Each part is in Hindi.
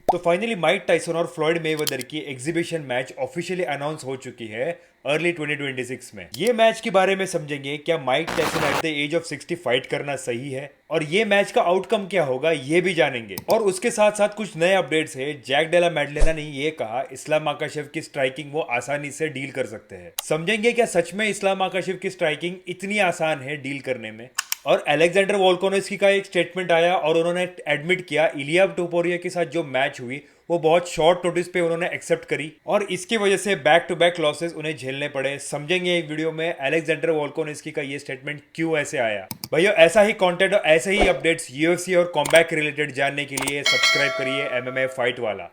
तो फाइनली माइक टाइसन और फ्लॉयड मेवेदर की एग्जीबिशन मैच ऑफिशियली अनाउंस हो चुकी है अर्ली 2026 में। ये मैच के बारे में समझेंगे, क्या Mike Tyson at the age of 60 fight करना सही है और ये मैच का आउटकम क्या होगा ये भी जानेंगे। और उसके साथ साथ कुछ नए अपडेट्स है। जैक डेला मैडलेना ने ये कहा इस्लाम माकाशेव की स्ट्राइकिंग वो आसानी से डील कर सकते हैं। समझेंगे क्या सच में इस्लाम माकाशेव की स्ट्राइकिंग इतनी आसान है डील करने में। और अलेक्जेंडर वोल्कोनस्की का एक स्टेटमेंट आया और उन्होंने एडमिट किया इलिया टोपुरिया के साथ जो मैच हुई वो बहुत शॉर्ट नोटिस पे उन्होंने एक्सेप्ट करी और इसकी वजह से बैक टू बैक लॉसेस उन्हें झेलने पड़े। समझेंगे एक वीडियो में अलेक्जेंडर वोल्कोनस्की का ये स्टेटमेंट क्यों ऐसे आया। भैया ऐसा ही कंटेंट और ऐसे ही अपडेट्स यूएफसी और कॉम्बैट रिलेटेड जानने के लिए सब्सक्राइब करिए एमएमए फाइट वाला।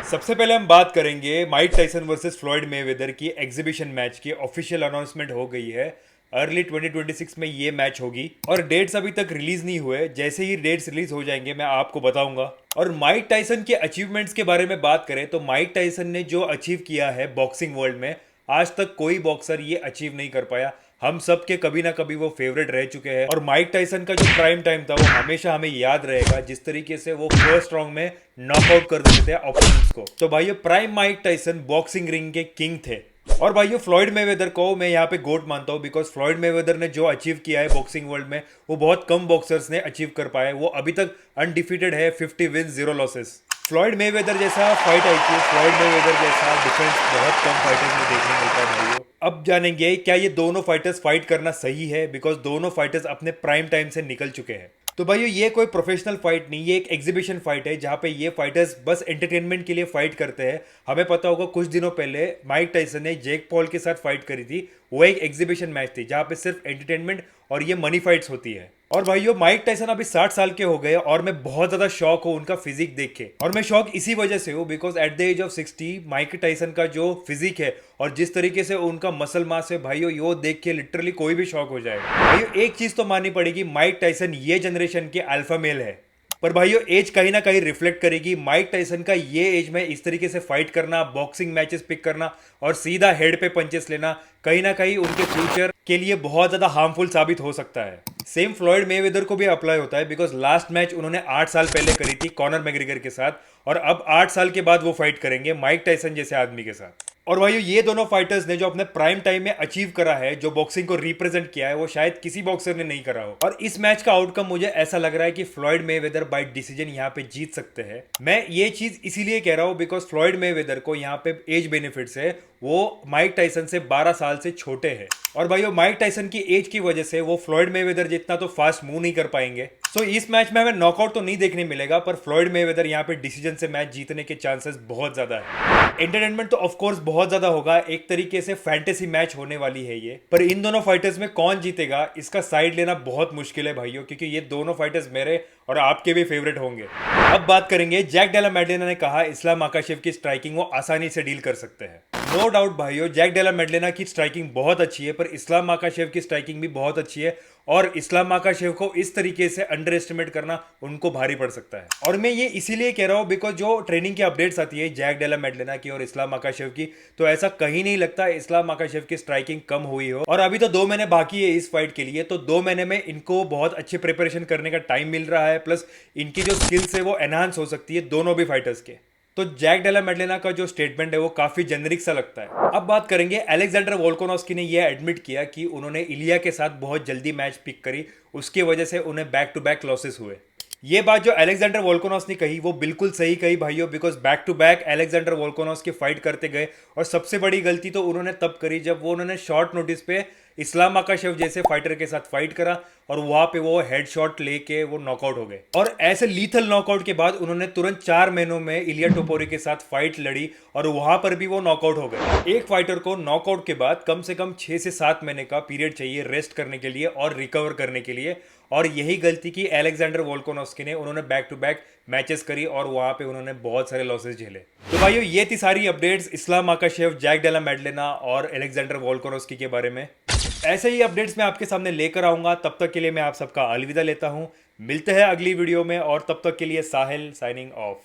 सबसे पहले हम बात करेंगे Mike Tyson versus Floyd Mayweather की एग्जीबिशन मैच की ऑफिशियल अनाउंसमेंट हो गई है। अर्ली 2026 में ये मैच होगी और डेट्स अभी तक रिलीज नहीं हुए। जैसे ही डेट्स रिलीज हो जाएंगे मैं आपको बताऊंगा। और माइक टाइसन के अचीवमेंट्स के बारे में बात करें तो माइक टाइसन ने जो अचीव किया है बॉक्सिंग वर्ल्ड में आज तक कोई बॉक्सर ये अचीव नहीं कर पाया। हम सब के कभी ना कभी वो फेवरेट रह चुके हैं और माइक टाइसन का जो प्राइम टाइम था वो हमेशा हमें याद रहेगा। जिस तरीके से वो फर्स्ट राउंड में नॉकआउट कर देते थे ओपोनेंट्स को। तो भाइयों prime Mike Tyson boxing ring के किंग थे। और भाइयों फ्लॉयड मेवेदर को मैं यहाँ पे गोट मानता हूँ बिकॉज फ्लॉयड मेवेदर ने जो अचीव किया है बॉक्सिंग वर्ल्ड में वो बहुत कम बॉक्सर्स ने अचीव कर पाए। वो अभी तक अनडिफीटेड है, 50 विन 0 लॉसेस। फ्लॉयड मेवेदर जैसा फाइट आई थी, फ्लॉयड मेवेदर जैसा डिफेंस बहुत कम फाइटर्स में देखने मिलता है भाइयों। अब जानेंगे क्या ये दोनों फाइटर्स फाइट करना सही है बिकॉज दोनों फाइटर्स अपने प्राइम टाइम से निकल चुके हैं। तो भाइयों ये कोई प्रोफेशनल फाइट नहीं, ये एक एग्जीबिशन फाइट है जहां पे ये फाइटर्स बस एंटरटेनमेंट के लिए फाइट करते हैं। हमें पता होगा कुछ दिनों पहले माइक टाइसन ने जैक पॉल के साथ फाइट करी थी। वो एक एग्जीबिशन मैच थी जहां पे सिर्फ एंटरटेनमेंट और ये मनी फाइट्स होती है। और भाइयों माइक टाइसन अभी 60 साल के हो गए और मैं बहुत ज्यादा शौक हूँ उनका फिजिक देख के। और मैं शौक इसी वजह से हूँ because at the age of 60 Mike Tyson का जो फिजिक है और जिस तरीके से उनका मसल मास है भाइयों यो देख के लिटरली कोई भी शौक हो जाएगा। भाइयों एक चीज तो माननी पड़ेगी, माइक टाइसन ये जनरेशन के अल्फा मेल है। पर भाइयों एज कहीं ना कहीं रिफ्लेक्ट करेगी। माइक टाइसन का ये एज में इस तरीके से फाइट करना, बॉक्सिंग मैचेस पिक करना और सीधा हेड पे पंचेस लेना कहीं ना कहीं उनके फ्यूचर के लिए बहुत ज्यादा हार्मफुल साबित हो सकता है। सेम फ्लॉयड मेवेदर को भी अप्लाई होता है बिकॉज लास्ट मैच उन्होंने 8 साल पहले करी थी कॉनर मैग्रेगर के साथ और अब 8 साल के बाद वो फाइट करेंगे माइक टाइसन जैसे आदमी के साथ। और भाइयों ये दोनों फाइटर्स ने जो अपने प्राइम टाइम में अचीव करा है, जो बॉक्सिंग को रिप्रेजेंट किया है, वो शायद किसी बॉक्सर ने नहीं करा हो। और इस मैच का आउटकम मुझे ऐसा लग रहा है कि फ्लॉयड मेवेदर बाय डिसीजन यहाँ पे जीत सकते हैं। मैं ये चीज इसीलिए कह रहा हूँ बिकॉज फ्लॉयड मेवेदर को यहाँ पे एज बेनिफिट्स है, वो माइक टाइसन से 12 साल से छोटे हैं। और भाइयों माइक टाइसन की एज की वजह से वो फ्लॉयड मेवेदर जितना तो फास्ट मूव नहीं कर पाएंगे। सो इस मैच में हमें नॉकआउट तो नहीं देखने मिलेगा पर फ्लॉयड मेवेदर यहाँ पे डिसीजन से मैच जीतने के चांसेस बहुत ज्यादा है। एंटरटेनमेंट तो ऑफ कोर्स बहुत ज्यादा होगा, एक तरीके से फैंटेसी मैच होने वाली है ये। पर इन दोनों फाइटर्स में कौन जीतेगा इसका साइड लेना बहुत मुश्किल है भाइयों, क्योंकि ये दोनों फाइटर्स मेरे और आपके भी फेवरेट होंगे। अब बात करेंगे जैक डेला मैडलेना ने कहा इस्लाम माकाशेव की स्ट्राइकिंग वो आसानी से डील कर सकते हैं। नो डाउट भाइयों जैक डेला मैडलेना की स्ट्राइकिंग बहुत अच्छी है पर इस्लाम माकाशेव की स्ट्राइकिंग भी बहुत अच्छी है और इस्लाम माकाशेव को इस तरीके से अंडर एस्टिमेट करना उनको भारी पड़ सकता है। और मैं ये इसीलिए कह रहा हूं बिकॉज जो ट्रेनिंग की अपडेट्स आती है जैक डेला मैडलेना की और इस्लाम माकाशेव की, तो ऐसा कहीं नहीं लगता इस्लाम माकाशेव की स्ट्राइकिंग कम हुई हो। और अभी तो 2 महीने बाकी है इस फाइट के लिए, तो 2 महीने में इनको बहुत अच्छी प्रिपरेशन करने का टाइम मिल रहा है, प्लस इनकी जो स्किल्स है वो एनहांस हो सकती है दोनों भी फाइटर्स के। तो जैक डेला मैडलेना का जो स्टेटमेंट है वो काफी जेनरिक सा लगता है। अब बात करेंगे अलेक्जेंडर वोल्कोनस्की ने यह एडमिट किया कि उन्होंने इलिया के साथ बहुत जल्दी मैच पिक करी, उसकी वजह से उन्हें बैक टू बैक लॉसेस हुए। ये बात जो अलेक्जेंडर वोल्कोनस्की ने कही वो बिल्कुल सही कही भाइयों because back to back Alexander Volkonsky fight करते गए और सबसे बड़ी गलती तो उन्होंने तब करी जब वो उन्होंने शॉर्ट नोटिस पे इस्लाम माकाशेव जैसे फाइटर के साथ फाइट करा और वहां पे वो हेडशॉट लेके वो नॉकआउट हो गए। और ऐसे लीथल नॉकआउट के बाद उन्होंने तुरंत 4 महीनों में इलिया टोपुरी के साथ फाइट लड़ी और वहां पर भी वो नॉकआउट हो गए। एक फाइटर को नॉकआउट के बाद कम से कम 6 से 7 महीने का पीरियड चाहिए रेस्ट करने के लिए और रिकवर करने के लिए। और यही गलती की अलेक्जेंडर वोल्कोनस्की ने, उन्होंने बैक टू बैक मैचेस करी और वहां पे उन्होंने बहुत सारे लॉसेस झेले। तो भाइयों ये थी सारी अपडेट्स इस्लाम माकाशेव, जैक डेला मैडलेना और अलेक्जेंडर वोल्कोनस्की के बारे में। ऐसे ही अपडेट्स मैं आपके सामने लेकर आऊंगा, तब तक के लिए मैं आप सबका अलविदा लेता हूं। मिलते हैं अगली वीडियो में और तब तक के लिए साहिल साइनिंग ऑफ।